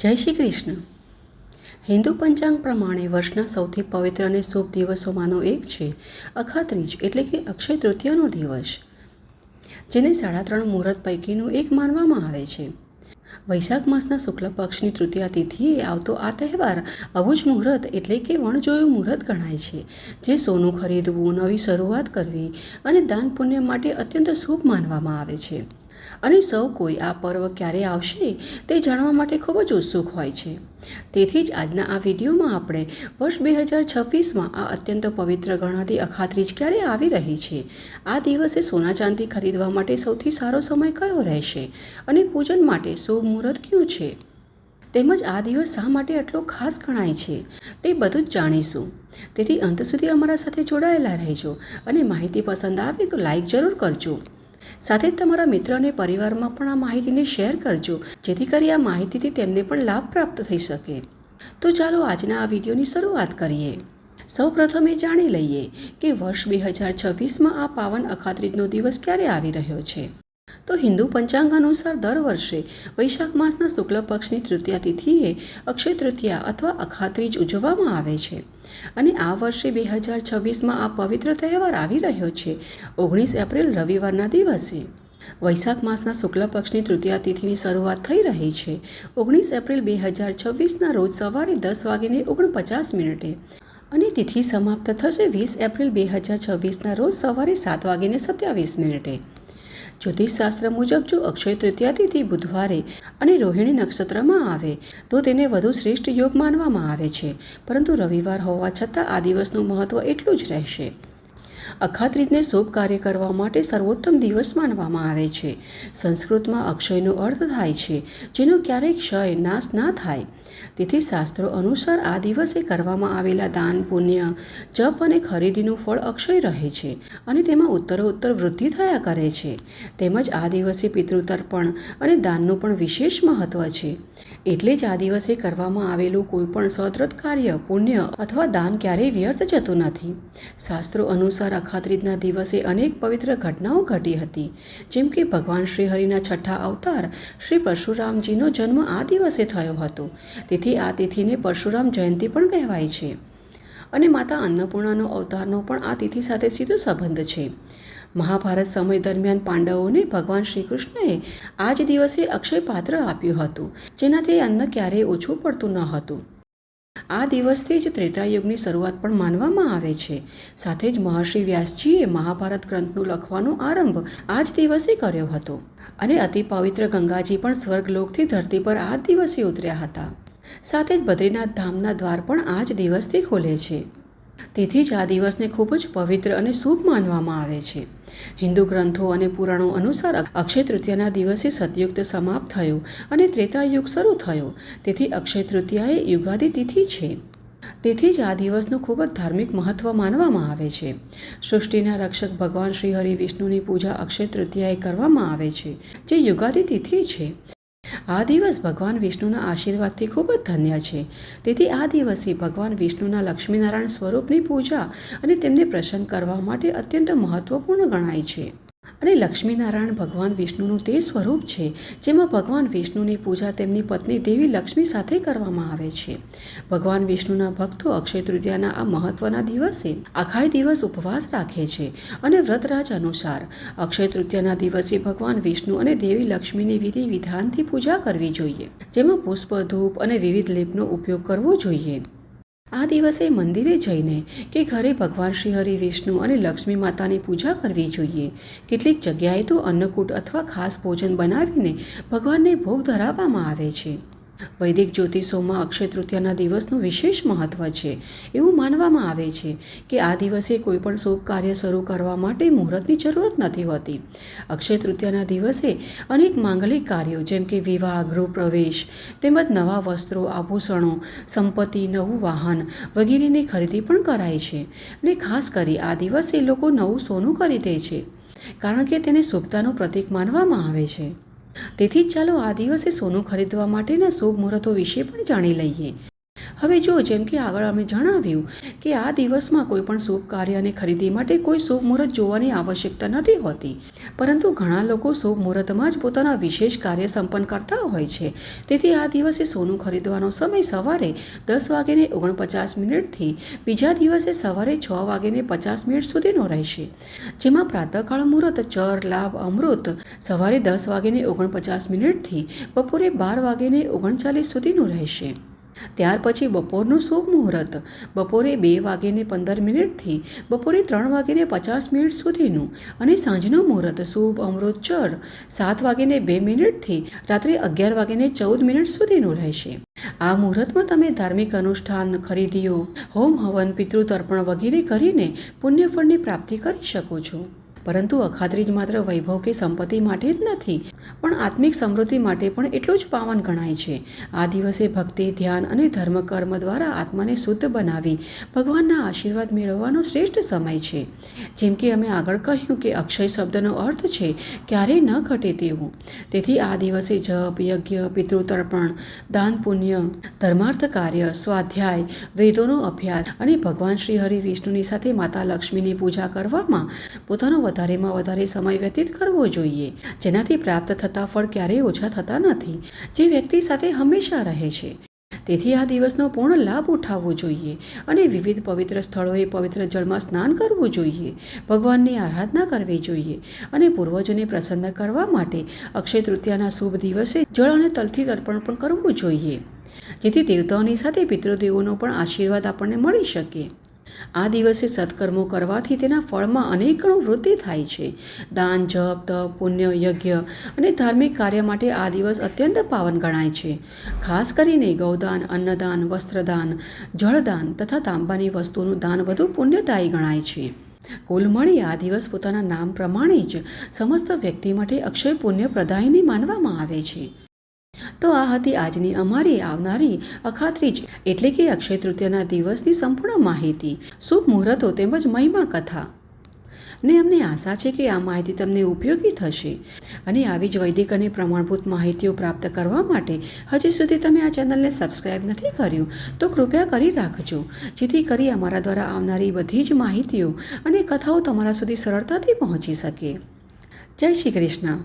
જય શ્રી કૃષ્ણ। હિન્દુ પંચાંગ પ્રમાણે વર્ષના સૌથી પવિત્ર અને શુભ દિવસોમાંનો એક છે અખાત્રીજ એટલે કે અક્ષય તૃતીયાનો દિવસ, જેને 3.5 મુહૂર્ત પૈકીનું એક માનવામાં આવે છે। વૈશાખ માસના શુક્લ પક્ષની તૃતીયા તિથિએ આવતો આ તહેવાર અબુજ મુહૂર્ત એટલે કે વણજોયું મુહૂર્ત ગણાય છે, જે સોનું ખરીદવું, નવી શરૂઆત કરવી અને દાન પુણ્ય માટે અત્યંત શુભ માનવામાં આવે છે। અને સૌ કોઈ આ પર્વ ક્યારે આવશે તે જાણવા માટે ખૂબ જ ઉત્સુક હોય છે। તેથી જ આજના આ વિડીયોમાં આપણે વર્ષ 2026માં આ અત્યંત પવિત્ર ગણાતી અખાત્રીજ ક્યારે આવી રહી છે, આ દિવસે સોના ચાંદી ખરીદવા માટે સૌથી સારો સમય કયો રહેશે અને પૂજન માટે શુભ મુહૂર્ત કયું છે, તેમજ આ દિવસ શા માટે આટલો ખાસ ગણાય છે તે બધું જ જાણીશું। તેથી અંત સુધી અમારા સાથે જોડાયેલા રહેજો અને માહિતી પસંદ આવે તો લાઈક જરૂર કરજો। સાથે જ તમારા મિત્ર અને પરિવારમાં પણ આ માહિતીને શેર કરજો, જેથી કરી આ માહિતીથી તેમને પણ લાભ પ્રાપ્ત થઈ શકે। તો ચાલો આજના આ વિડીયોની શરૂઆત કરીએ। સૌ પ્રથમ એ જાણી લઈએ કે વર્ષ 2026માં આ પાવન અખાત્રીજનો દિવસ ક્યારે આવી રહ્યો છે। તો હિન્દુ પંચાંગ અનુસાર દર વર્ષે વૈશાખ માસના શુક્લ પક્ષની તૃતીયા તિથિએ અક્ષય તૃતીયા અથવા અખાત્રીજ ઉજવવામાં આવે છે અને આ વર્ષે 2026માં આ પવિત્ર તહેવાર આવી રહ્યો છે 19 એપ્રિલ રવિવારના દિવસે। વૈશાખ માસના શુક્લ પક્ષની તૃતીયા તિથિની શરૂઆત થઈ રહી છે 19 એપ્રિલ 2026ના રોજ સવારે 10:49 અને તિથિ સમાપ્ત થશે 20 એપ્રિલ 2026ના રોજ સવારે 7:27। જ્યોતિષશાસ્ત્ર મુજબ જો અક્ષય તૃતીયા તિથિ બુધવારે અને રોહિણી નક્ષત્રમાં આવે તો તેને વધુ શ્રેષ્ઠ યોગ માનવામાં આવે છે, પરંતુ રવિવાર હોવા છતાં આ દિવસનું મહત્વ એટલું જ રહેશે। અખાત્રીજને શુભ કાર્ય કરવા માટે સર્વોત્તમ દિવસ માનવામાં આવે છે। સંસ્કૃતમાં અક્ષયનો અર્થ થાય છે જેનો ક્યારેય ક્ષય નાશ ના થાય, તેથી શાસ્ત્રો અનુસાર આ દિવસે કરવામાં આવેલા દાન પુણ્ય, જપ અને ખરીદીનું ફળ અક્ષય રહે છે અને તેમાં ઉત્તરોત્તર વૃદ્ધિ થયા કરે છે। તેમજ આ દિવસે પિતૃતર્પણ અને દાનનું પણ વિશેષ મહત્વ છે, એટલે જ આ દિવસે કરવામાં આવેલું કોઈ પણ સદ્રત કાર્ય, પુણ્ય અથવા દાન ક્યારેય વ્યર્થ જતું નથી। શાસ્ત્રો અનુસાર અખાત્રીજના દિવસે અનેક પવિત્ર ઘટનાઓ ઘટી હતી, જેમ કે ભગવાન શ્રી હરિના છઠ્ઠા અવતાર શ્રી પરશુરામજીનો જન્મ આ દિવસે થયો હતો, તેથી આ તિથિને પરશુરામ જયંતિ પણ કહેવાય છે અને માતા અન્નપૂર્ણાનો અવતારનો પણ આ તિથિ સાથે સીધો સંબંધ છે। મહાભારત સમય દરમિયાન પાંડવોને ભગવાન શ્રી કૃષ્ણએ આ જ દિવસે અક્ષય પાત્ર આપ્યું હતું, જેનાથી અન્ન ક્યારેય ઓછું પડતું ન હતું। આ દિવસથી જ ત્રેતાયુગની શરૂઆત પણ માનવામાં આવે છે। સાથે જ મહર્ષિ વ્યાસજીએ મહાભારત ગ્રંથનું લખવાનો આરંભ આ જ દિવસે કર્યો હતો અને અતિ પવિત્ર ગંગાજી પણ સ્વર્ગલોકથી ધરતી પર આ જ દિવસે ઉતર્યા હતા। સાથે જ બદ્રીનાથ ધામના દ્વાર પણ આ જ દિવસથી ખુલે છે, તેથી જ આ દિવસને ખૂબ જ પવિત્ર અને શુભ માનવામાં આવે છે। હિન્દુ ગ્રંથો અને પુરાણો અનુસાર અક્ષય તૃતીયાના દિવસે સતયુગ સમાપ્ત થયો અને ત્રેતાયુગ શરૂ થયો, તેથી અક્ષય તૃતીયા એ યુગાદી તિથિ છે। તેથી જ આ દિવસનું ખૂબ જ ધાર્મિક મહત્વ માનવામાં આવે છે। સૃષ્ટિના રક્ષક ભગવાન શ્રી હરિ વિષ્ણુની પૂજા અક્ષય તૃતીયાએ કરવામાં આવે છે, જે યુગાદી તિથિ છે। આ દિવસ ભગવાન વિષ્ણુના આશીર્વાદથી ખૂબ જ ધન્ય છે, તેથી આ દિવસે ભગવાન વિષ્ણુના લક્ષ્મીનારાયણ સ્વરૂપની પૂજા અને તેમને પ્રસન્ન કરવા માટે અત્યંત મહત્વપૂર્ણ ગણાય છે। અને લક્ષ્મીનારાયણ ભગવાન વિષ્ણુનું તે સ્વરૂપ છે જેમાં ભગવાન વિષ્ણુની પૂજા તેમની પત્ની દેવી લક્ષ્મી સાથે કરવામાં આવે છે। ભગવાન વિષ્ણુના ભક્તો અક્ષય તૃતીયાના આ મહત્વના દિવસે આખા દિવસ ઉપવાસ રાખે છે અને વ્રતરાજ અનુસાર અક્ષય તૃતીયાના દિવસે ભગવાન વિષ્ણુ અને દેવી લક્ષ્મીની વિધિ વિધાનથી પૂજા કરવી જોઈએ, જેમાં પુષ્પ, ધૂપ અને વિવિધ લેપનો ઉપયોગ કરવો જોઈએ। આ દિવસે મંદિરે જઈને કે ઘરે ભગવાન શ્રી હરિ વિષ્ણુ અને લક્ષ્મી માતાની પૂજા કરવી જોઈએ। કેટલીક જગ્યાએ તો અન્નકૂટ અથવા ખાસ ભોજન બનાવીને ભગવાનને ભોગ ધરાવવામાં આવે છે। વૈદિક જ્યોતિષોમાં અક્ષય તૃતીયાના દિવસનું વિશેષ મહત્વ છે। એવું માનવામાં આવે છે કે આ દિવસે કોઈ પણ શુભ કાર્ય શરૂ કરવા માટે મુહૂર્તની જરૂરત નથી હોતી। અક્ષય તૃતીયાના દિવસે અનેક માંગલિક કાર્યો જેમ કે વિવાહ, ગૃહપ્રવેશ તેમજ નવા વસ્ત્રો, આભૂષણો, સંપત્તિ, નવું વાહન વગેરેની ખરીદી પણ કરાય છે અને ખાસ કરી આ દિવસે લોકો નવું સોનું ખરીદે છે, કારણ કે તેને શુભતાનું પ્રતીક માનવામાં આવે છે। તેથી ચાલો આ દિવસે સોનું ખરીદવા માટેના શુભ મુહૂર્તો વિશે પણ જાણી લઈએ। હવે જો જેમ કે આગળ અમે જણાવ્યું કે આ દિવસમાં કોઈ પણ શુભ કાર્ય અને ખરીદી માટે કોઈ શુભ મુહૂર્ત જોવાની આવશ્યકતા નથી હોતી, પરંતુ ઘણા લોકો શુભ મુહૂર્તમાં જ પોતાના વિશેષ કાર્ય સંપન્ન કરતા હોય છે. તેથી આ દિવસે સોનું ખરીદવાનો સમય સવારે 10:49 બીજા દિવસે સવારે 6:50 સુધીનો રહેશે, જેમાં પ્રાતઃકાળ મુહૂર્ત ચર લાભ અમૃત સવારે 10:49 બપોરે 12:39 સુધીનું રહેશે. ત્યાર પછી બપોરનું શુભ મુહૂર્ત બપોરે 2:15 બપોરે 3:50 સુધીનું અને સાંજનું મુહૂર્ત શુભ અમૃત ચર 7:02 રાત્રે 11:14 સુધીનું રહેશે. આ મુહૂર્તમાં તમે ધાર્મિક અનુષ્ઠાન, ખરીદીઓ, હોમ હવન, પિતૃતર્પણ વગેરે કરીને પુણ્યફળની પ્રાપ્તિ કરી શકો છો. પરંતુ અખાત્રીજ માત્ર વૈભવ કે સંપત્તિ માટે જ નથી, પણ આત્મિક સમૃદ્ધિ માટે પણ એટલું જ પાવન ગણાય છે. આ દિવસે ભક્તિ, ધ્યાન અને ધર્મ કર્મ દ્વારા આત્માને શુદ્ધ બનાવી ભગવાનના આશીર્વાદ મેળવવાનો શ્રેષ્ઠ સમય છે. જેમ કે અમે આગળ કહ્યું કે અક્ષય શબ્દનો અર્થ છે ક્યારેય ન ઘટે તેવું. તેથી આ દિવસે જપ, યજ્ઞ, પિતૃતર્પણ, દાન પુણ્ય, ધર્માર્થ કાર્ય, સ્વાધ્યાય, વેદોનો અભ્યાસ અને ભગવાન શ્રી હરિ વિષ્ણુની સાથે માતા લક્ષ્મીની પૂજા કરવામાં પોતાનો વધારેમાં વધારે સમય વ્યતીત કરવો જોઈએ, જેનાથી પ્રાપ્ત થતા ફળ ક્યારેય ઓછા થતા નથી, જે વ્યક્તિ સાથે હંમેશા રહે છે. તેથી આ દિવસનો પૂર્ણ લાભ ઉઠાવવો જોઈએ અને વિવિધ પવિત્ર સ્થળોએ પવિત્ર જળમાં સ્નાન કરવું જોઈએ, ભગવાનની આરાધના કરવી જોઈએ અને પૂર્વજોને પ્રસન્ન કરવા માટે અક્ષય તૃતીયાના શુભ દિવસે જળ અને તલથી તર્પણ પણ કરવું જોઈએ, જેથી દેવતાઓની સાથે પિતૃદેવોનો પણ આશીર્વાદ આપણને મળી શકે. આ દિવસે સત્કર્મો કરવાથી તેના ફળમાં અનેક ગણો વૃદ્ધિ થાય છે. દાન, જપ, તપ, પુણ્ય, યજ્ઞ અને ધાર્મિક કાર્ય માટે આ દિવસ અત્યંત પાવન ગણાય છે. ખાસ કરીને ગૌદાન, અન્નદાન, વસ્ત્રદાન, જળદાન તથા તાંબાની વસ્તુઓનું દાન વધુ પુણ્યદાયી ગણાય છે. કુલ મળી આ દિવસ પોતાના નામ પ્રમાણે જ સમસ્ત વ્યક્તિ માટે અક્ષય પુણ્ય પ્રદાયની માનવામાં આવે છે. તો આ હતી આજની અમારી આવનારી અખાત્રીજ એટલે કે અક્ષય તૃતીયાના દિવસની સંપૂર્ણ માહિતી, શુભ મુહૂર્તો તેમજ મહિમા કથા. ને અમને આશા છે કે આ માહિતી તમને ઉપયોગી થશે અને આવી જ વૈદિક અને પ્રમાણભૂત માહિતીઓ પ્રાપ્ત કરવા માટે હજી સુધી તમે આ ચેનલને સબસ્ક્રાઈબ નથી કર્યું તો કૃપયા કરી રાખજો, જેથી કરી અમારા દ્વારા આવનારી બધી જ માહિતીઓ અને કથાઓ તમારા સુધી સરળતાથી પહોંચી શકે. જય શ્રી કૃષ્ણ.